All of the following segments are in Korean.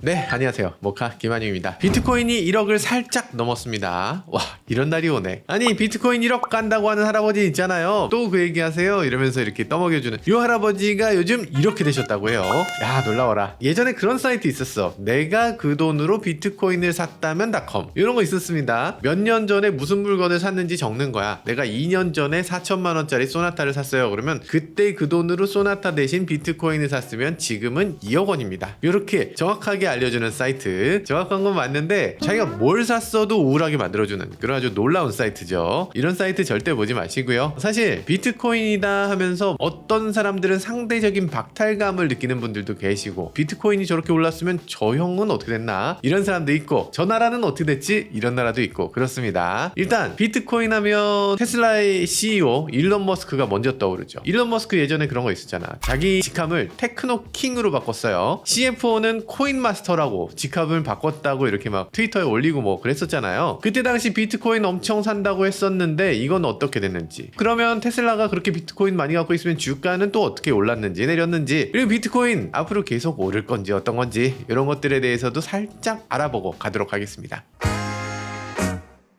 네, 안녕하세요. 모카 김한용입니다. 비트코인이 1억을 살짝 넘었습니다. 와, 이런 날이 오네. 아니, 비트코인 1억 간다고 하는 할아버지 있잖아요. 또 그 얘기 하세요. 이러면서 이렇게 떠먹여주는 이 할아버지가 요즘 이렇게 되셨다고 해요. 야, 놀라워라. 예전에 그런 사이트 있었어. 내가 그 돈으로 비트코인을 샀다면 닷컴. 이런 거 있었습니다. 몇 년 전에 무슨 물건을 샀는지 적는 거야. 내가 2년 전에 4천만 원짜리 소나타를 샀어요. 그러면 그때 그 돈으로 소나타 대신 비트코인을 샀으면 지금은 2억 원입니다. 이렇게 정확하게 알려주는 사이트. 정확한 건 맞는데 자기가 뭘 샀어도 우울하게 만들어주는 그런 아주 놀라운 사이트죠. 이런 사이트 절대 보지 마시고요. 사실 비트코인이다 하면서 어떤 사람들은 상대적인 박탈감을 느끼는 분들도 계시고, 비트코인이 저렇게 올랐으면 저 형은 어떻게 됐나 이런 사람도 있고, 저 나라는 어떻게 됐지 이런 나라도 있고 그렇습니다. 일단 비트코인 하면 테슬라의 CEO 일론 머스크가 먼저 떠오르죠. 일론 머스크 예전에 그런 거 있었잖아. 자기 직함을 테크노 킹으로 바꿨어요. CFO는 코인 마스터라고 직함을 바꿨다고 이렇게 막 트위터에 올리고 뭐 그랬었잖아요. 그때 당시 비트코인 엄청 산다고 했었는데 이건 어떻게 됐는지, 그러면 테슬라가 그렇게 비트코인 많이 갖고 있으면 주가는 또 어떻게 올랐는지 내렸는지, 그리고 비트코인 앞으로 계속 오를 건지 어떤 건지 이런 것들에 대해서도 살짝 알아보고 가도록 하겠습니다.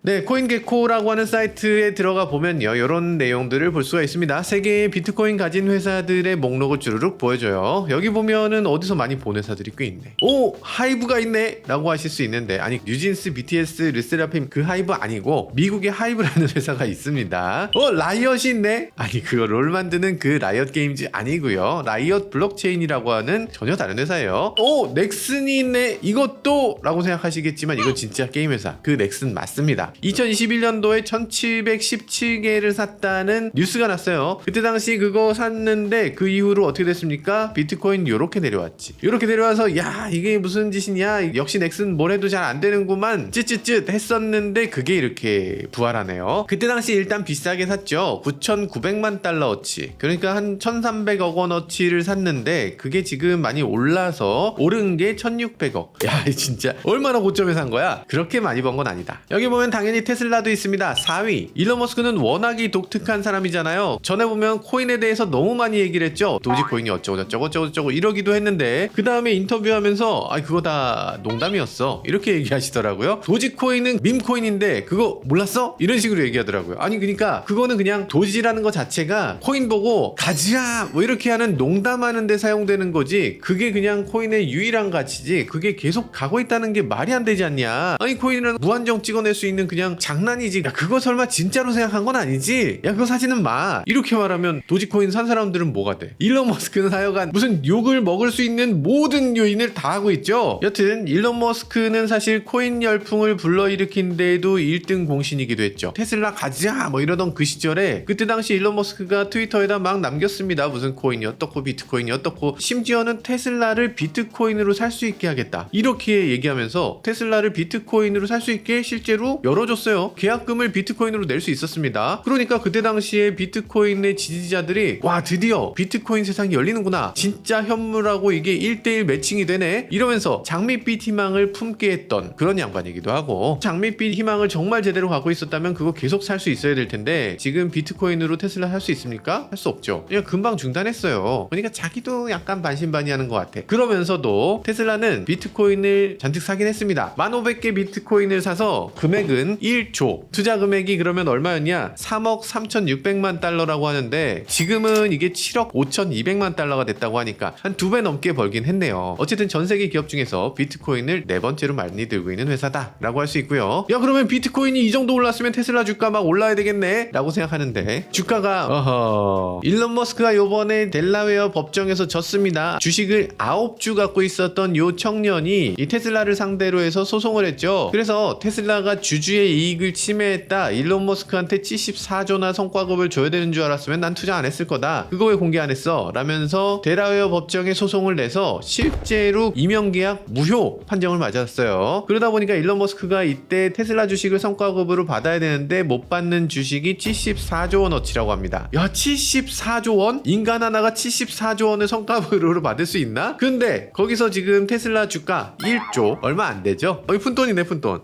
네, 코인게코라고 하는 사이트에 들어가 보면요, 이런 내용들을 볼 수가 있습니다. 세계의 비트코인 가진 회사들의 목록을 주르륵 보여줘요. 여기 보면은 어디서 많이 본 회사들이 꽤 있네. 오, 하이브가 있네 라고 하실 수 있는데, 아니, 뉴진스, BTS, 르세라핌 그 하이브 아니고 미국의 하이브라는 회사가 있습니다. 라이엇이 있네? 아니, 그거 롤 만드는 그 라이엇 게임즈 아니고요. 라이엇 블록체인이라고 하는 전혀 다른 회사예요. 오, 넥슨이 있네? 이것도 라고 생각하시겠지만 이건 진짜 게임 회사. 그 넥슨 맞습니다. 2021년도에 1717개를 샀다는 뉴스가 났어요. 그때 당시 그거 샀는데 그 이후로 어떻게 됐습니까? 비트코인 요렇게 내려왔지. 요렇게 내려와서 야, 이게 무슨 짓이냐, 역시 넥슨 뭘 해도 잘 안 되는구만 쯧쯧쯧 했었는데 그게 이렇게 부활하네요. 그때 당시 일단 비싸게 샀죠. 9,900만 달러어치, 그러니까 한 1,300억 원어치를 샀는데 그게 지금 많이 올라서 오른 게 1,600억. 야, 진짜 얼마나 고점에 산 거야? 그렇게 많이 번 건 아니다. 여기 보면 당연히 테슬라도 있습니다. 4위. 일론 머스크는 워낙이 독특한 사람이잖아요. 전에 보면 코인에 대해서 너무 많이 얘기를 했죠. 도지코인이 어쩌고 이러기도 했는데 그 다음에 인터뷰하면서 그거 다 농담이었어 이렇게 얘기하시더라고요. 도지코인은 밈코인인데 그거 몰랐어? 이런 식으로 얘기하더라고요. 아니, 그러니까 그거는 그냥 도지라는 거 자체가 코인 보고 가지야 뭐 이렇게 하는 농담하는 데 사용되는 거지, 그게 그냥 코인의 유일한 가치지 그게 계속 가고 있다는 게 말이 안 되지 않냐. 아니, 코인이라는 무한정 찍어낼 수 있는 그냥 장난이지. 야, 그거 설마 진짜로 생각한 건 아니지? 야, 그거 사지는 마. 이렇게 말하면 도지코인 산 사람들은 뭐가 돼? 일론 머스크는 하여간 무슨 욕을 먹을 수 있는 모든 요인을 다 하고 있죠. 여튼 일론 머스크는 사실 코인 열풍을 불러일으킨 데에도 1등 공신이기도 했죠. 테슬라 가자 뭐 이러던 그 시절에 그때 당시 일론 머스크가 트위터에다 막 남겼습니다. 무슨 코인이 어떻고 비트코인이 어떻고, 심지어는 테슬라를 비트코인으로 살 수 있게 하겠다 이렇게 얘기하면서 테슬라를 비트코인으로 살 수 있게 실제로 열어줬어요. 계약금을 비트코인으로 낼 수 있었습니다. 그러니까 그때 당시에 비트코인의 지지자들이 와, 드디어 비트코인 세상이 열리는구나, 진짜 현물하고 이게 1대1 매칭이 되네 이러면서 장밋빛 희망을 품게 했던 그런 양반이기도 하고, 장밋빛 희망을 정말 제대로 갖고 있었다면 그거 계속 살 수 있어야 될 텐데 지금 비트코인으로 테슬라 살 수 있습니까? 할 수 없죠. 그냥 금방 중단했어요. 그러니까 자기도 약간 반신반의하는 것 같아. 그러면서도 테슬라는 비트코인을 잔뜩 사긴 했습니다. 1,500개 비트코인을 사서 금액은 1조, 투자 금액이 그러면 얼마였냐? 3억 3,600만 달러라고 하는데 지금은 이게 7억 5,200만 달러가 됐다고 하니까 한 2배 넘게 벌긴 했네요. 어쨌든 전 세계 기업 중에서 비트코인을 네 번째로 많이 들고 있는 회사다 라고 할 수 있고요. 야, 그러면 비트코인이 이 정도 올랐으면 테슬라 주가 막 올라야 되겠네 라고 생각하는데 주가가 일론 머스크가 요번에 델라웨어 법정에서 졌습니다. 주식을 9주 갖고 있었던 요 청년이 이 테슬라를 상대로 해서 소송을 했죠. 그래서 테슬라가 주주의 이익을 침해했다, 일론 머스크한테 74조나 성과급을 줘야 되는 줄 알았으면 난 투자 안 했을 거다, 그거 왜 공개 안 했어? 라면서 델라웨어 법정에 소송을 내서 실제로 임용계약 무효 판정을 맞았어요. 그러다 보니까 일론 머스크가 이때 테슬라 주식을 성과급으로 받아야 되는데 못 받는 주식이 74조 원어치라고 합니다. 야, 74조 원? 인간 하나가 74조 원을 성과급으로 받을 수 있나? 근데 거기서 지금 테슬라 주가 1조 얼마 안 되죠? 푼돈이네, 푼돈.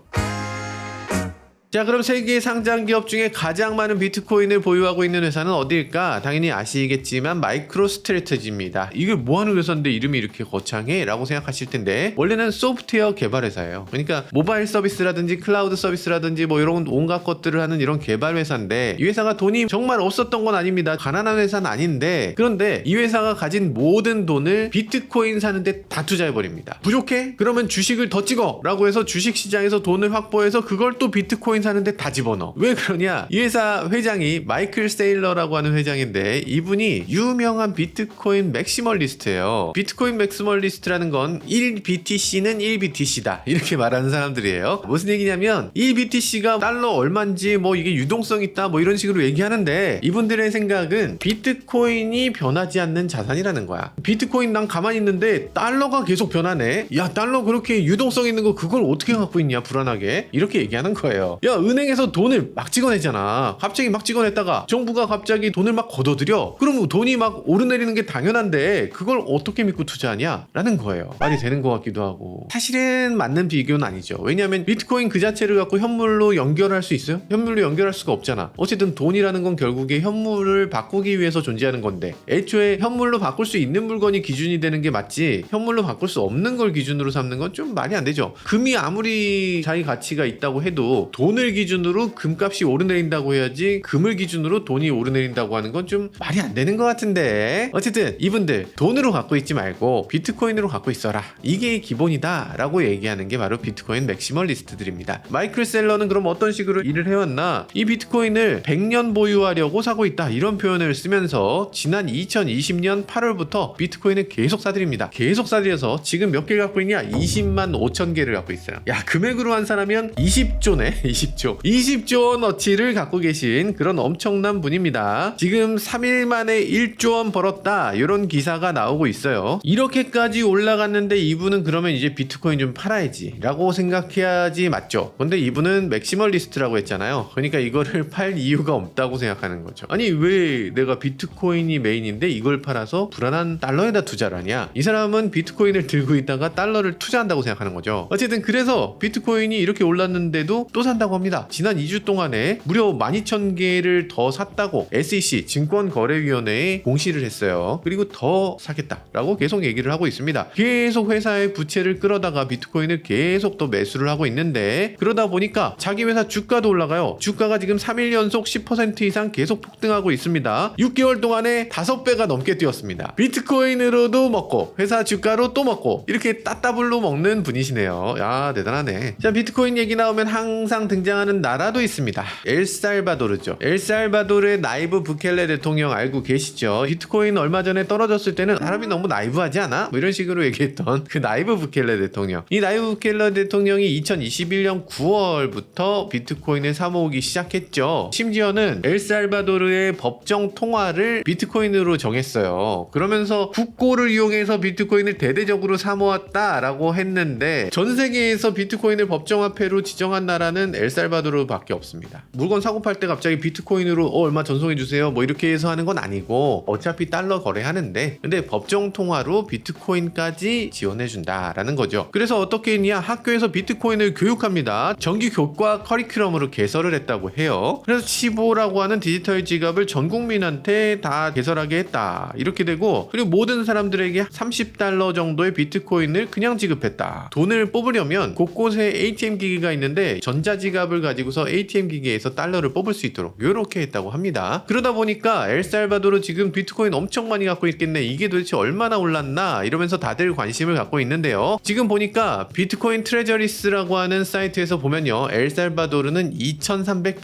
자, 그럼 세계 상장 기업 중에 가장 많은 비트코인을 보유하고 있는 회사는 어디일까? 당연히 아시겠지만 마이크로스트래티지입니다. 이게 뭐하는 회사인데 이름이 이렇게 거창해? 라고 생각하실 텐데 원래는 소프트웨어 개발 회사예요. 그러니까 모바일 서비스라든지 클라우드 서비스라든지 뭐 이런 온갖 것들을 하는 이런 개발 회사인데 이 회사가 돈이 정말 없었던 건 아닙니다. 가난한 회사는 아닌데 그런데 이 회사가 가진 모든 돈을 비트코인 사는데 다 투자해버립니다. 부족해? 그러면 주식을 더 찍어! 라고 해서 주식시장에서 돈을 확보해서 그걸 또 비트코인 사는데 다 집어넣어. 왜 그러냐? 이 회사 회장이 마이클 세일러라고 하는 회장인데 이분이 유명한 비트코인 맥시멀리스트예요. 비트코인 맥시멀리스트라는 건 1BTC는 1BTC다 이렇게 말하는 사람들이에요. 무슨 얘기냐면 1BTC가 달러 얼마인지 뭐 이게 유동성 있다 뭐 이런 식으로 얘기하는데 이분들의 생각은 비트코인이 변하지 않는 자산이라는 거야. 비트코인 난 가만히 있는데 달러가 계속 변하네. 야, 달러 그렇게 유동성 있는 거 그걸 어떻게 갖고 있냐 불안하게 이렇게 얘기하는 거예요. 야, 은행에서 돈을 막 찍어내잖아. 갑자기 막 찍어냈다가 정부가 갑자기 돈을 막 걷어들여. 그럼 돈이 막 오르내리는 게 당연한데 그걸 어떻게 믿고 투자하냐 라는 거예요. 말이 되는 것 같기도 하고 사실은 맞는 비교는 아니죠. 왜냐하면 비트코인 그 자체를 갖고 현물로 연결할 수 있어요? 현물로 연결할 수가 없잖아. 어쨌든 돈이라는 건 결국에 현물을 바꾸기 위해서 존재하는 건데 애초에 현물로 바꿀 수 있는 물건이 기준이 되는 게 맞지 현물로 바꿀 수 없는 걸 기준으로 삼는 건 좀 말이 안 되죠. 금이 아무리 자기 가치가 있다고 해도 돈을 기준으로 금값이 오르내린다고 해야지 금을 기준으로 돈이 오르내린다고 하는 건 좀 말이 안 되는 것 같은데 어쨌든 이분들 돈으로 갖고 있지 말고 비트코인으로 갖고 있어라. 이게 기본이다 라고 얘기하는 게 바로 비트코인 맥시멀리스트들입니다. 마이클 셀러는 그럼 어떤 식으로 일을 해왔나? 이 비트코인을 100년 보유하려고 사고 있다 이런 표현을 쓰면서 지난 2020년 8월부터 비트코인을 계속 사들입니다. 계속 사들여서 지금 몇 개를 갖고 있냐? 20만 5천 개를 갖고 있어요. 야, 금액으로 환산하면 20조네 20조 원어치를 갖고 계신 그런 엄청난 분입니다. 지금 3일 만에 1조 원 벌었다 이런 기사가 나오고 있어요. 이렇게까지 올라갔는데 이분은 그러면 이제 비트코인 좀 팔아야지 라고 생각해야지 맞죠. 근데 이분은 맥시멀리스트라고 했잖아요. 그러니까 이거를 팔 이유가 없다고 생각하는 거죠. 아니 왜 내가 비트코인이 메인인데 이걸 팔아서 불안한 달러에다 투자를 하냐. 이 사람은 비트코인을 들고 있다가 달러를 투자한다고 생각하는 거죠. 어쨌든 그래서 비트코인이 이렇게 올랐는데도 또 산다고 합니다. 지난 2주 동안에 무려 12,000개를 더 샀다고 SEC 증권거래위원회에 공시를 했어요. 그리고 더 사겠다라고 계속 얘기를 하고 있습니다. 계속 회사의 부채를 끌어다가 비트코인을 계속 더 매수를 하고 있는데 그러다 보니까 자기 회사 주가도 올라가요. 주가가 지금 3일 연속 10% 이상 계속 폭등하고 있습니다. 6개월 동안에 5배가 넘게 뛰었습니다. 비트코인으로도 먹고 회사 주가로 또 먹고 이렇게 따따블로 먹는 분이시네요. 야, 대단하네. 자, 비트코인 얘기 나오면 항상 등장하는 나라도 있습니다. 엘살바도르죠. 엘살바도르의 나이브 부켈레 대통령 알고 계시죠? 비트코인 얼마 전에 떨어졌을 때는 사람이 너무 나이브하지 않아? 뭐 이런 식으로 얘기했던 그 나이브 부켈레 대통령. 이 나이브 부켈레 대통령이 2021년 9월부터 비트코인을 사모으기 시작했죠. 심지어는 엘살바도르의 법정 통화를 비트코인으로 정했어요. 그러면서 국고를 이용해서 비트코인을 대대적으로 사모았다라고 했는데 전 세계에서 비트코인을 법정화폐로 지정한 나라는 엘살바도르밖에 없습니다. 물건 사고 팔 때 갑자기 비트코인으로 얼마 전송해주세요 뭐 이렇게 해서 하는 건 아니고 어차피 달러 거래하는데 근데 법정 통화로 비트코인까지 지원해준다라는 거죠. 그래서 어떻게 했냐? 학교에서 비트코인을 교육합니다. 정기 교과 커리큘럼으로 개설을 했다고 해요. 그래서 치보라고 하는 디지털 지갑을 전 국민한테 다 개설하게 했다 이렇게 되고 그리고 모든 사람들에게 $30 정도의 비트코인을 그냥 지급했다. 돈을 뽑으려면 곳곳에 ATM 기기가 있는데 전자지갑을 가지고서 ATM 기기에서 달러를 뽑을 수 있도록 이렇게 했다고 합니다. 그러다 보니까 엘살바도르 지금 비트코인 엄청 많이 갖고 있겠네. 이게 도대체 얼마나 올랐나 이러면서 다들 관심을 갖고 있는데요. 지금 보니까 비트코인 트레저리스라고 하는 사이트에서 보면요. 엘살바도르는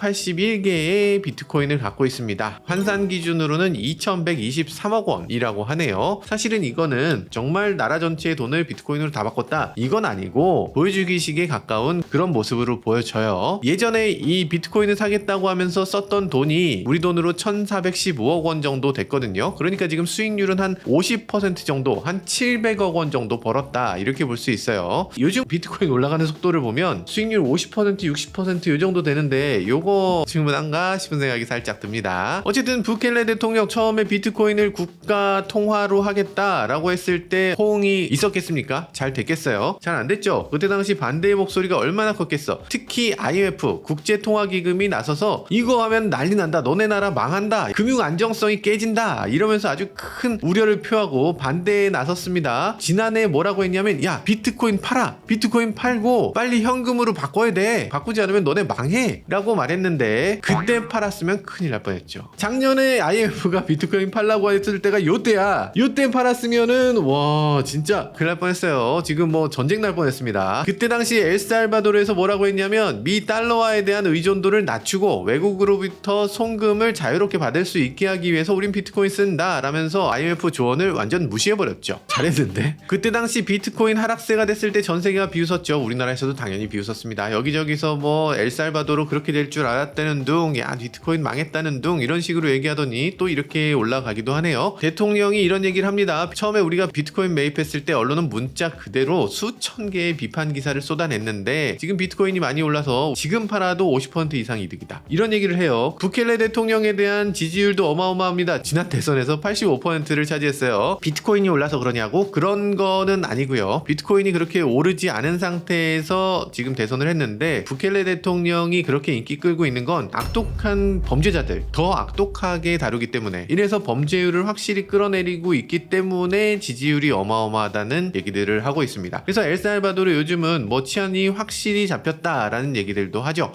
2,381개의 비트코인을 갖고 있습니다. 환산 기준으로는 2,123억 원이라고 하네요. 사실은 이거는 정말 나라 전체의 돈을 비트코인으로 다 바꿨다 이건 아니고 보여주기식에 가까운 그런 모습으로 보여져요. 예전에 이 비트코인을 사겠다고 하면서 썼던 돈이 우리 돈으로 1,415억 원 정도 됐거든요. 그러니까 지금 수익률은 한 50% 정도 한 700억 원 정도 벌었다 이렇게 볼 수 있어요. 요즘 비트코인 올라가는 속도를 보면 수익률 50% 60% 이 정도 되는데 요거 충분한가 싶은 생각이 살짝 듭니다. 어쨌든 부켈레 대통령 처음에 비트코인을 국가 통화로 하겠다라고 했을 때 호응이 있었겠습니까? 잘 됐겠어요? 잘 안 됐죠? 그때 당시 반대의 목소리가 얼마나 컸겠어. 특히 IMF 국제통화기금이 나서서 이거 하면 난리 난다, 너네 나라 망한다, 금융 안정성이 깨진다 이러면서 아주 큰 우려를 표하고 반대에 나섰습니다. 지난해 뭐라고 했냐면 야 비트코인 팔아, 비트코인 팔고 빨리 현금으로 바꿔야 돼, 바꾸지 않으면 너네 망해 라고 말했는데 그때 팔았으면 큰일 날 뻔했죠. 작년에 IMF가 비트코인 팔라고 했을 때가 요때야. 요때 팔았으면은 와 진짜 큰일 날 뻔했어요. 지금 뭐 전쟁 날 뻔했습니다. 그때 당시 엘살바도르에서 뭐라고 했냐면 미 달러화에 대한 의존도를 낮추고 외국으로부터 송금을 자유롭게 받을 수 있게 하기 위해서 우린 비트코인 쓴다 라면서 IMF 조언을 완전 무시해버렸죠. 잘했는데 그때 당시 비트코인 하락세가 됐을 때 전 세계가 비웃었죠. 우리나라에서도 당연히 비웃었습니다. 여기저기서 뭐 엘살바도르 그렇게 될 줄 알았다는 둥, 야 비트코인 망했다는 둥 이런 식으로 얘기하더니 또 이렇게 올라가기도 하네요. 대통령이 이런 얘기를 합니다. 처음에 우리가 비트코인 매입했을 때 언론은 문자 그대로 수천 개의 비판 기사를 쏟아냈는데 지금 비트코인이 많이 올라서 지금 팔아도 50% 이상 이득이다 이런 얘기를 해요. 부켈레 대통령에 대한 지지율도 어마어마합니다. 지난 대선에서 85%를 차지했어요. 비트코인이 올라서 그러냐고? 그런 거는 아니고요. 비트코인이 그렇게 오르지 않은 상태에서 지금 대선을 했는데 부켈레 대통령이 그렇게 인기 끌고 있는 건 악독한 범죄자들 더 악독하게 다루기 때문에, 이래서 범죄율을 확실히 끌어내리고 있기 때문에 지지율이 어마어마하다는 얘기들을 하고 있습니다. 그래서 엘살바도르 요즘은 뭐 치안이 확실히 잡혔다라는 얘기들도 하죠.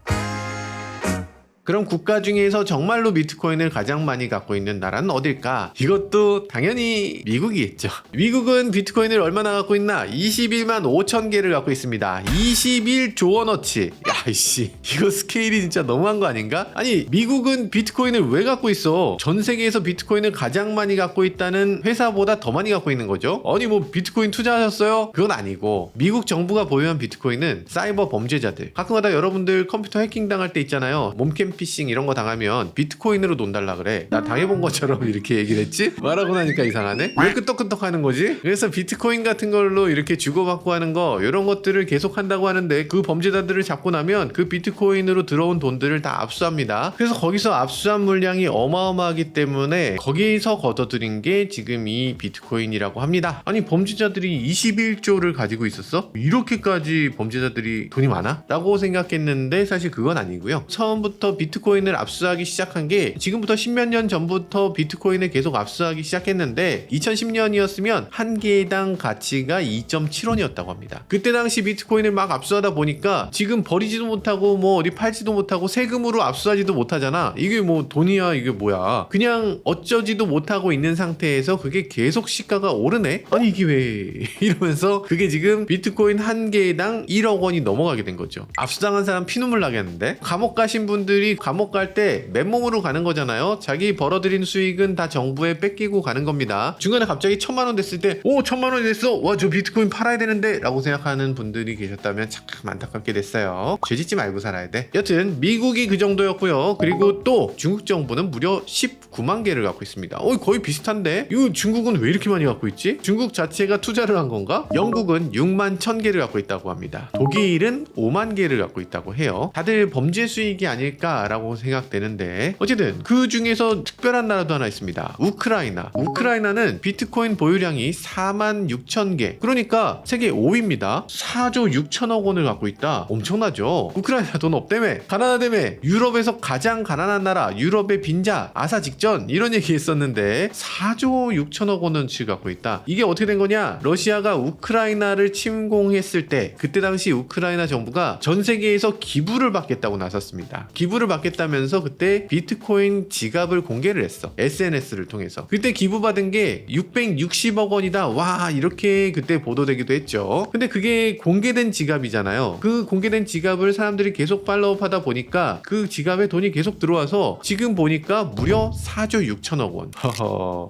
그럼 국가 중에서 정말로 비트코인을 가장 많이 갖고 있는 나라는 어딜까? 이것도 당연히 미국이겠죠. 미국은 비트코인을 얼마나 갖고 있나? 21만 5천 개를 갖고 있습니다. 21조 원어치. 야 이씨 이거 스케일이 진짜 너무한 거 아닌가? 아니 미국은 비트코인을 왜 갖고 있어? 전 세계에서 비트코인을 가장 많이 갖고 있다는 회사보다 더 많이 갖고 있는 거죠. 아니 뭐 비트코인 투자하셨어요? 그건 아니고 미국 정부가 보유한 비트코인은 사이버 범죄자들, 가끔가다 여러분들 컴퓨터 해킹 당할 때 있잖아요. 몸캠 피싱 이런 거 당하면 비트코인으로 돈 달라 그래. 나 당해본 것처럼 이렇게 얘기를 했지? 말하고 나니까 이상하네? 왜 끄떡끄떡 하는 거지? 그래서 비트코인 같은 걸로 이렇게 주고받고 하는 거 이런 것들을 계속 한다고 하는데 그 범죄자들을 잡고 나면 그 비트코인으로 들어온 돈들을 다 압수합니다. 그래서 거기서 압수한 물량이 어마어마하기 때문에 거기서 걷어들인 게 지금 이 비트코인이라고 합니다. 아니 범죄자들이 21조를 가지고 있었어? 이렇게까지 범죄자들이 돈이 많아? 라고 생각했는데 사실 그건 아니고요. 처음부터 비트코인을 압수하기 시작한 게 지금부터 10몇 년 전부터 비트코인을 계속 압수하기 시작했는데 2010년이었으면 한 개당 가치가 2.7원이었다고 합니다. 그때 당시 비트코인을 막 압수하다 보니까 지금 버리지도 못하고 뭐 어디 팔지도 못하고 세금으로 압수하지도 못하잖아. 이게 뭐 돈이야 이게 뭐야. 그냥 어쩌지도 못하고 있는 상태에서 그게 계속 시가가 오르네? 아니 이게 왜 이러면서 그게 지금 비트코인 한 개당 1억 원이 넘어가게 된 거죠. 압수당한 사람 피눈물 나겠는데? 감옥 가신 분들이 감옥 갈 때 맨몸으로 가는 거잖아요. 자기 벌어들인 수익은 다 정부에 뺏기고 가는 겁니다. 중간에 갑자기 1,000만 원 됐을 때 오 1,000만 원이 됐어, 와 저 비트코인 팔아야 되는데 라고 생각하는 분들이 계셨다면 참 안타깝게 됐어요. 죄짓지 말고 살아야 돼. 여튼 미국이 그 정도였고요. 그리고 또 중국 정부는 무려 19만 개를 갖고 있습니다. 거의 비슷한데 이거 중국은 왜 이렇게 많이 갖고 있지? 중국 자체가 투자를 한 건가? 영국은 6만 1,000개를 갖고 있다고 합니다. 독일은 5만 개를 갖고 있다고 해요. 다들 범죄 수익이 아닐까라고 생각되는데 어쨌든 그 중에서 특별한 나라도 하나 있습니다. 우크라이나. 우크라이나는 비트코인 보유량이 4만 6천 개, 그러니까 세계 5위입니다. 4조 6천억 원을 갖고 있다. 엄청나죠? 우크라이나 돈 없다며, 가난하다며, 유럽에서 가장 가난한 나라, 유럽의 빈자, 아사 직전 이런 얘기 했었는데 4조 6천억 원어치를 갖고 있다. 이게 어떻게 된 거냐? 러시아가 우크라이나를 침공했을 때 그때 당시 우크라이나 정부가 전 세계에서 기부를 받겠다고 나섰습니다. 기부를 받겠다면서 그때 비트코인 지갑을 공개를 했어. SNS를 통해서. 그때 기부받은 게 660억 원이다. 와 이렇게 그때 보도되기도 했죠. 근데 그게 공개된 지갑이잖아요. 그 공개된 지갑을 사람들이 계속 팔로우하다 보니까 그 지갑에 돈이 계속 들어와서 지금 보니까 무려 4조 6천억 원.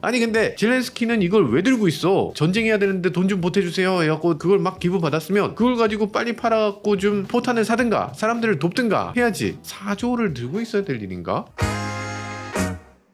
아니 근데 젤렌스키는 이걸 왜 들고 있어? 전쟁해야 되는데 돈 좀 보태주세요 해갖고 그걸 막 기부받았으면 그걸 가지고 빨리 팔아갖고 좀 포탄을 사든가 사람들을 돕든가 해야지. 4조를 들고 있어야 될 일인가?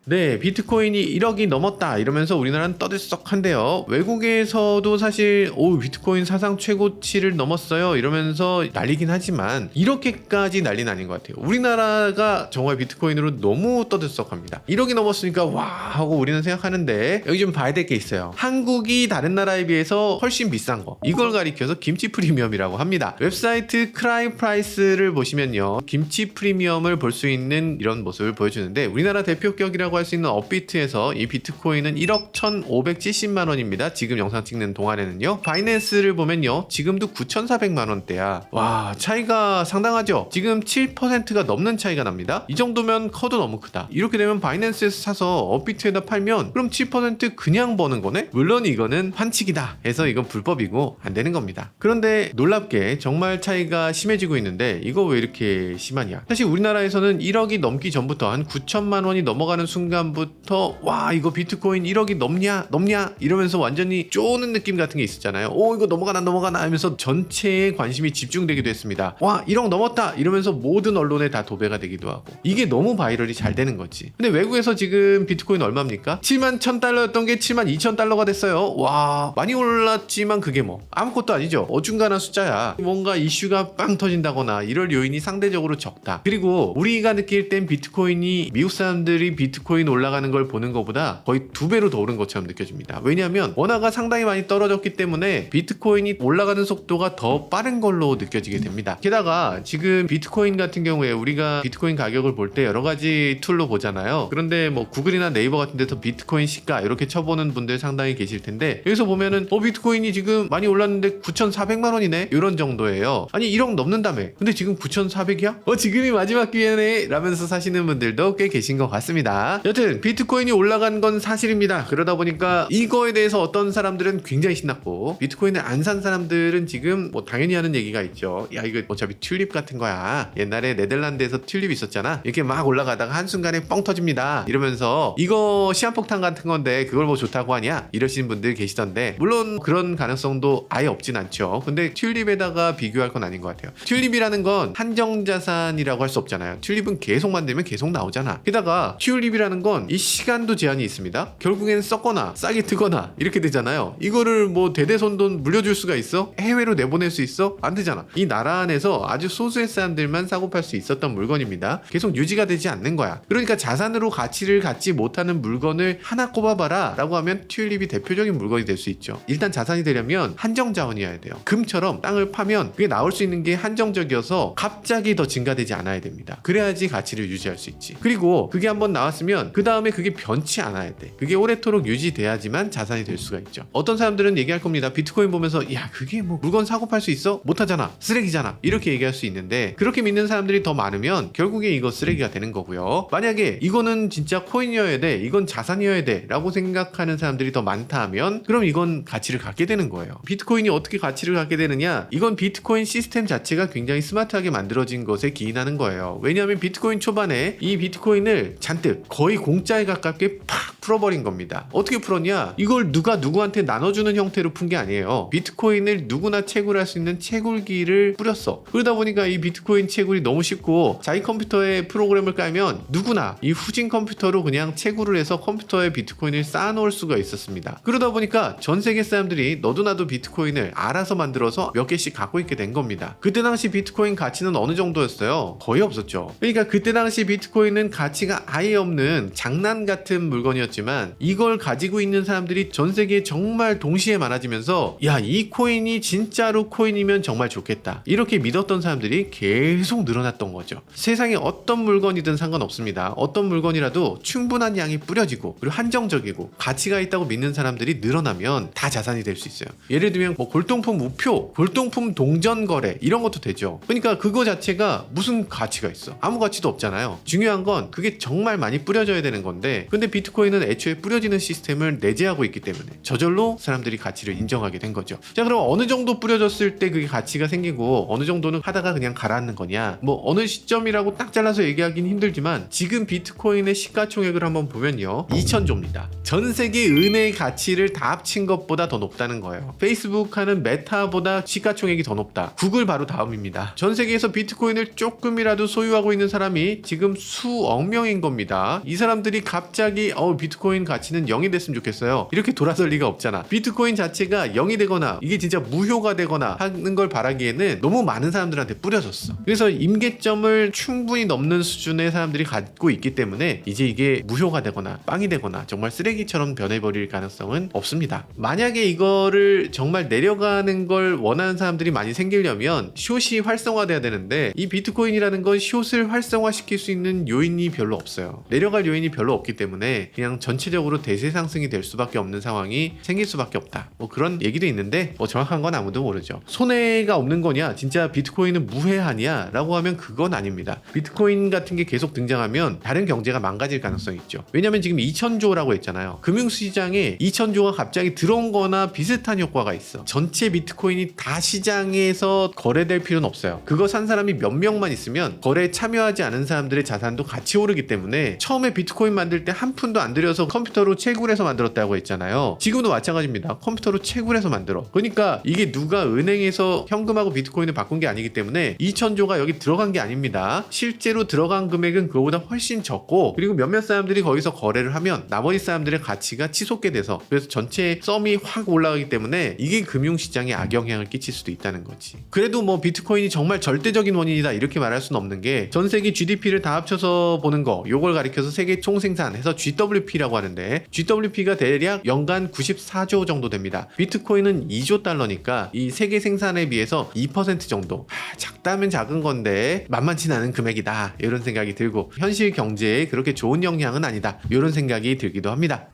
네, 비트코인이 1억이 넘었다 이러면서 우리나라는 떠들썩한데요. 외국에서도 사실 비트코인 사상 최고치를 넘었어요 이러면서 난리긴 하지만 이렇게까지 난리는 아닌 것 같아요. 우리나라가 정말 비트코인으로 너무 떠들썩합니다. 1억이 넘었으니까 와 하고 우리는 생각하는데 여기 좀 봐야 될 게 있어요. 한국이 다른 나라에 비해서 훨씬 비싼 거, 이걸 가리켜서 김치 프리미엄이라고 합니다. 웹사이트 크라이프라이스를 보시면요, 김치 프리미엄을 볼 수 있는 이런 모습을 보여주는데 우리나라 대표격이라고 할 수 있는 업비트에서 이 비트코인은 1억 1,570만 원입니다. 지금 영상 찍는 동안에는요. 바이낸스를 보면요, 지금도 9,400만 원대야. 와, 차이가 상당하죠. 지금 7%가 넘는 차이가 납니다. 이 정도면 커도 너무 크다. 이렇게 되면 바이낸스에서 사서 업비트에다 팔면 그럼 7% 그냥 버는 거네? 물론 이거는 환칙이다 해서 이건 불법이고 안 되는 겁니다. 그런데 놀랍게 정말 차이가 심해지고 있는데 이거 왜 이렇게 심하냐? 사실 우리나라에서는 1억이 넘기 전부터 한 9천만 원이 넘어가는 순간부터 와 이거 비트코인 1억이 넘냐 이러면서 완전히 쪼는 느낌 같은 게 있었잖아요. 이거 넘어가나 하면서 전체에 관심이 집중되기도 했습니다. 와 1억 넘었다 이러면서 모든 언론에 다 도배가 되기도 하고, 이게 너무 바이럴이 잘 되는 거지. 근데 외국에서 지금 비트코인 얼마입니까? 71,000달러였던 게 72,000달러가 됐어요. 와 많이 올랐지만 그게 뭐 아무것도 아니죠. 어중간한 숫자야. 뭔가 이슈가 빵 터진다거나 이럴 요인이 상대적으로 적다. 그리고 우리가 느낄 땐 비트코인이 미국 사람들이 비트코인 올라가는 걸 보는 것보다 거의 2배로 더 오른 것처럼 느껴집니다. 왜냐하면 원화가 상당히 많이 떨어졌기 때문에 비트코인이 올라가는 속도가 더 빠른 걸로 느껴지게 됩니다. 게다가 지금 비트코인 같은 경우에 우리가 비트코인 가격을 볼 때 여러 가지 툴로 보잖아요. 그런데 뭐 구글이나 네이버 같은 데서 비트코인 시가 이렇게 쳐보는 분들 상당히 계실 텐데, 여기서 보면은 비트코인이 지금 많이 올랐는데 9,400만 원이네 이런 정도예요. 아니 1억 넘는다며. 근데 지금 9,400이야? 지금이 마지막 기회네 라면서 사시는 분들도 꽤 계신 것 같습니다. 여튼 비트코인이 올라간 건 사실입니다. 그러다 보니까 이거에 대해서 어떤 사람들은 굉장히 신났고, 비트코인을 안 산 사람들은 지금 뭐 당연히 하는 얘기가 있죠. 야 이거 어차피 튤립 같은 거야. 옛날에 네덜란드에서 튤립 있었잖아. 이렇게 막 올라가다가 한순간에 뻥 터집니다 이러면서 이거 시한폭탄 같은 건데 그걸 뭐 좋다고 하냐 이러시는 분들 계시던데, 물론 그런 가능성도 아예 없진 않죠. 근데 튤립에다가 비교할 건 아닌 것 같아요. 튤립이라는 건 한정자산이라고 할 수 없잖아요. 튤립은 계속 만들면 계속 나오잖아. 게다가 튤립이라는 건 이 시간도 제한이 있습니다. 결국에는 썩거나 싹이 트거나 이렇게 되잖아요. 이거를 뭐 대대손돈 물려줄 수가 있어? 해외로 내보낼 수 있어? 안 되잖아. 이 나라 안에서 아주 소수의 사람들만 사고 팔 수 있었던 물건입니다. 계속 유지가 되지 않는 거야. 그러니까 자산으로 가치를 갖지 못하는 물건을 하나 꼽아봐라 라고 하면 튤립이 대표적인 물건이 될 수 있죠. 일단 자산이 되려면 한정 자원이어야 돼요. 금처럼 땅을 파면 그게 나올 수 있는 게 한정적이어서 갑자기 더 증가되지 않아야 됩니다. 그래야지 가치를 유지할 수 있지. 그리고 그게 한번 나왔으면 그 다음에 그게 변치 않아야 돼. 그게 오래도록 유지돼야지만 자산이 될 수가 있죠. 어떤 사람들은 얘기할 겁니다. 비트코인 보면서 야 그게 뭐 물건 사고 팔 수 있어? 못하잖아. 쓰레기잖아. 이렇게 얘기할 수 있는데, 그렇게 믿는 사람들이 더 많으면 결국에 이거 쓰레기가 되는 거고요. 만약에 이거는 진짜 코인이어야 돼, 이건 자산이어야 돼 라고 생각하는 사람들이 더 많다 하면 그럼 이건 가치를 갖게 되는 거예요. 비트코인이 어떻게 가치를 갖게 되느냐? 이건 비트코인 시스템 자체가 굉장히 스마트하게 만들어진 것에 기인하는 거예요. 왜냐하면 비트코인 초반에 이 비트코인을 잔뜩 거의 공짜에 가깝게 팍 풀어버린 겁니다. 어떻게 풀었냐? 이걸 누가 누구한테 나눠주는 형태로 푼 게 아니에요. 비트코인을 누구나 채굴할 수 있는 채굴기를 뿌렸어. 그러다 보니까 이 비트코인 채굴이 너무 쉽고, 자기 컴퓨터에 프로그램을 깔면 누구나 이 후진 컴퓨터로 그냥 채굴을 해서 컴퓨터에 비트코인을 쌓아놓을 수가 있었습니다. 그러다 보니까 전 세계 사람들이 너도 나도 비트코인을 알아서 만들어서 몇 개씩 갖고 있게 된 겁니다. 그때 당시 비트코인 가치는 어느 정도였어요? 거의 없었죠. 그러니까 그때 당시 비트코인은 가치가 아예 없는 장난 같은 물건이었지만, 이걸 가지고 있는 사람들이 전 세계에 정말 동시에 많아지면서 야 이 코인이 진짜로 코인이면 정말 좋겠다 이렇게 믿었던 사람들이 계속 늘어났던 거죠. 세상에 어떤 물건이든 상관없습니다. 어떤 물건이라도 충분한 양이 뿌려지고 그리고 한정적이고 가치가 있다고 믿는 사람들이 늘어나면 다 자산이 될 수 있어요. 예를 들면 뭐 골동품 우표, 골동품 동전 거래 이런 것도 되죠. 그러니까 그거 자체가 무슨 가치가 있어? 아무 가치도 없잖아요. 중요한 건 그게 정말 많이 뿌려져야 되는 건데, 근데 비트코인은 비트코인은 애초에 뿌려지는 시스템을 내재하고 있기 때문에 저절로 사람들이 가치를 인정하게 된 거죠. 자, 그럼 어느 정도 뿌려졌을 때 그게 가치가 생기고 어느 정도는 하다가 그냥 가라앉는 거냐, 뭐 어느 시점이라고 딱 잘라서 얘기하기는 힘들지만 지금 비트코인의 시가총액을 한번 보면요, 2000조입니다. 전 세계 은행의 가치를 다 합친 것보다 더 높다는 거예요. 페이스북 하는 메타보다 시가총액이 더 높다. 구글 바로 다음입니다. 전 세계에서 비트코인을 조금이라도 소유하고 있는 사람이 지금 수억 명인 겁니다. 이 사람들이 갑자기 비트코인 가치는 0이 됐으면 좋겠어요, 이렇게 돌아설 리가 없잖아. 비트코인 자체가 0이 되거나 이게 진짜 무효가 되거나 하는 걸 바라기에는 너무 많은 사람들한테 뿌려졌어. 그래서 임계점을 충분히 넘는 수준의 사람들이 갖고 있기 때문에 이제 이게 무효가 되거나 빵이 되거나 정말 쓰레기처럼 변해버릴 가능성은 없습니다. 만약에 이거를 정말 내려가는 걸 원하는 사람들이 많이 생기려면 숏이 활성화돼야 되는데 이 비트코인이라는 건 숏을 활성화시킬 수 있는 요인이 별로 없어요. 내려갈 요인이 별로 없기 때문에 그냥 전체적으로 대세 상승이 될 수밖에 없는 상황이 생길 수밖에 없다, 뭐 그런 얘기도 있는데 뭐 정확한 건 아무도 모르죠. 손해가 없는 거냐, 진짜 비트코인은 무해하냐 라고 하면 그건 아닙니다. 비트코인 같은 게 계속 등장하면 다른 경제가 망가질 가능성이 있죠. 왜냐면 지금 2000조라고 했잖아요. 금융시장에 2000조가 갑자기 들어온 거나 비슷한 효과가 있어. 전체 비트코인이 다 시장에서 거래될 필요는 없어요. 그거 산 사람이 몇 명만 있으면 거래에 참여하지 않은 사람들의 자산도 같이 오르기 때문에 처음에 비트코인 만들 때 한 푼도 안 들여서 컴퓨터로 채굴해서 만들었다고 했잖아요. 지금도 마찬가지입니다. 컴퓨터로 채굴해서 만들어. 그러니까 이게 누가 은행에서 현금하고 비트코인을 바꾼 게 아니기 때문에 2000조가 여기 들어간 게 아닙니다. 실제로 들어간 금액은 그거보다 훨씬 적고, 그리고 몇몇 사람들이 거기서 거래를 하면 나머지 사람들의 가치가 치솟게 돼서, 그래서 전체 썸이 확 올라가기 때문에 이게 금융시장에 악영향을 끼칠 수도 있다는 거지. 그래도 뭐 비트코인이 정말 절대적인 원인이다 이렇게 말할 수는 없는 게, 전 세계 GDP를 다 합쳐서 보는 거, 요걸 가리켜서 세계 총생산해서 GWP라고 하는데, GWP가 대략 연간 94조 정도 됩니다. 비트코인은 2조 달러니까 이 세계 생산에 비해서 2% 정도, 작다면 작은 건데 만만치 않은 금액이다, 이런 생각이 들고 현실 경제에 그렇게 좋은 영향은 아니다, 이런 생각이 들기도 합니다.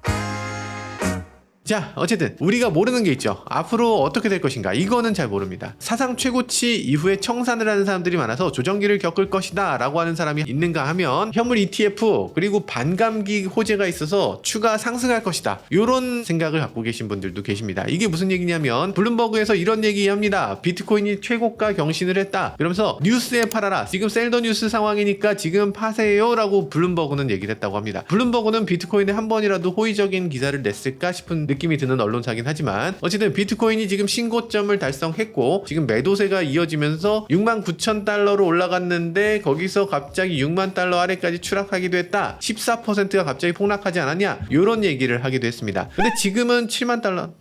자, 어쨌든 우리가 모르는 게 있죠. 앞으로 어떻게 될 것인가, 이거는 잘 모릅니다. 사상 최고치 이후에 청산을 하는 사람들이 많아서 조정기를 겪을 것이다 라고 하는 사람이 있는가 하면, 현물 ETF 그리고 반감기 호재가 있어서 추가 상승할 것이다, 이런 생각을 갖고 계신 분들도 계십니다. 이게 무슨 얘기냐면, 블룸버그에서 이런 얘기합니다. 비트코인이 최고가 경신을 했다, 그러면서 뉴스에 팔아라, 지금 셀더 뉴스 상황이니까 지금 파세요 라고 블룸버그는 얘기를 했다고 합니다. 블룸버그는 비트코인에 한 번이라도 호의적인 기사를 냈을까 싶은 느낌이 드는 언론사긴 하지만, 어쨌든 비트코인이 지금 신고점을 달성했고 지금 매도세가 이어지면서 69,000달러로 올라갔는데 거기서 갑자기 6만 달러 아래까지 추락하기도 했다, 14%가 갑자기 폭락하지 않았냐, 이런 얘기를 하기도 했습니다. 근데 지금은 7만 달러.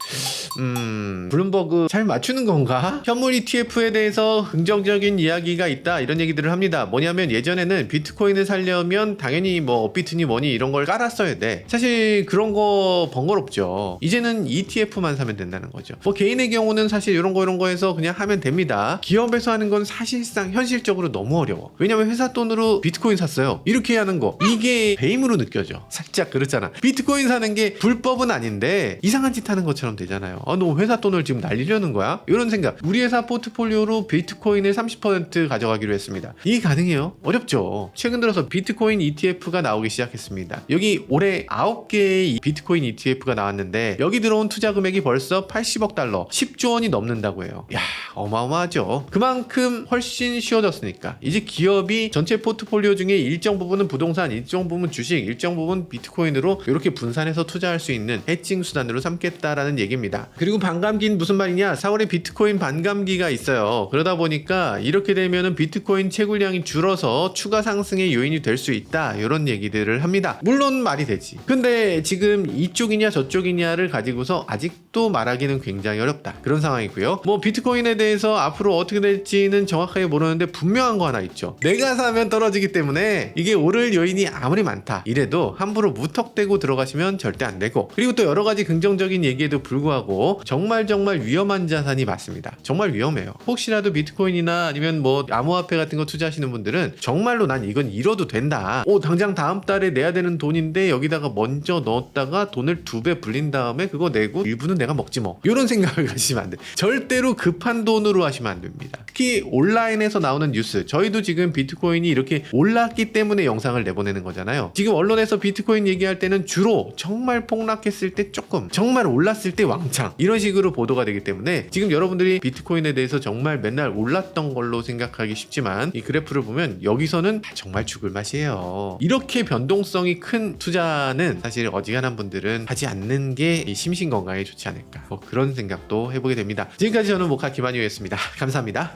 블룸버그 잘 맞추는 건가? 현물 ETF에 대해서 긍정적인 이야기가 있다, 이런 얘기들을 합니다. 뭐냐면 예전에는 비트코인을 살려면 당연히 뭐 업비트니 뭐니 이런 걸 깔았어야 돼. 사실 그런 거 번거롭죠. 이제는 ETF만 사면 된다는 거죠. 뭐 개인의 경우는 사실 이런 거 해서 그냥 하면 됩니다. 기업에서 하는 건 사실상 현실적으로 너무 어려워. 왜냐면 회사 돈으로 비트코인 샀어요, 이렇게 하는 거, 이게 배임으로 느껴져. 살짝 그렇잖아. 비트코인 사는 게 불법은 아닌데 이상한 짓 하는 것처럼 되잖아요. 너 회사 돈을 지금 날리려는 거야? 이런 생각. 우리 회사 포트폴리오로 비트코인을 30% 가져가기로 했습니다. 이게 가능해요? 어렵죠. 최근 들어서 비트코인 ETF가 나오기 시작했습니다. 여기 올해 9개의 비트코인 ETF가 나왔는데 여기 들어온 투자 금액이 벌써 80억 달러, 10조 원이 넘는다고 해요. 야, 어마어마하죠. 그만큼 훨씬 쉬워졌으니까 이제 기업이 전체 포트폴리오 중에 일정 부분은 부동산, 일정 부분 주식, 일정 부분 비트코인으로 이렇게 분산해서 투자할 수 있는 해칭 수단으로 삼겠다라는 얘기입니다. 그리고 반감기는 무슨 말이냐, 4월에 비트코인 반감기가 있어요. 그러다 보니까 이렇게 되면은 비트코인 채굴량이 줄어서 추가 상승의 요인이 될 수 있다, 이런 얘기들을 합니다. 물론 말이 되지. 근데 지금 이쪽이냐 저쪽이냐를 가지고서 아직도 말하기는 굉장히 어렵다, 그런 상황이고요. 뭐 비트코인에 대해서 앞으로 어떻게 될지는 정확하게 모르는데 분명한 거 하나 있죠. 내가 사면 떨어지기 때문에 이게 오를 요인이 아무리 많다 이래도 함부로 무턱대고 들어가시면 절대 안 되고, 그리고 또 여러 가지 긍정적인 얘기에도 불구하고 정말 위험한 자산이 맞습니다. 정말 위험해요. 혹시라도 비트코인이나 아니면 뭐 암호화폐 같은 거 투자하시는 분들은 정말로 난 이건 잃어도 된다, 당장 다음 달에 내야 되는 돈인데 여기다가 먼저 넣었다가 돈을 2배 불린 다음에 다음에 그거 내고 일부는 내가 먹지 뭐 이런 생각을 가지시면 안 돼. 절대로 급한 돈으로 하시면 안 됩니다. 특히 온라인에서 나오는 뉴스, 저희도 지금 비트코인이 이렇게 올랐기 때문에 영상을 내보내는 거잖아요. 지금 언론에서 비트코인 얘기할 때는 주로 정말 폭락했을 때 조금, 정말 올랐을 때 왕창 이런 식으로 보도가 되기 때문에 지금 여러분들이 비트코인에 대해서 정말 맨날 올랐던 걸로 생각하기 쉽지만 이 그래프를 보면 여기서는 정말 죽을 맛이에요. 이렇게 변동성이 큰 투자는 사실 어지간한 분들은 하지 않는 게 이 심신 건강에 좋지 않을까, 뭐 그런 생각도 해보게 됩니다. 지금까지 저는 모카 김한유였습니다. 감사합니다.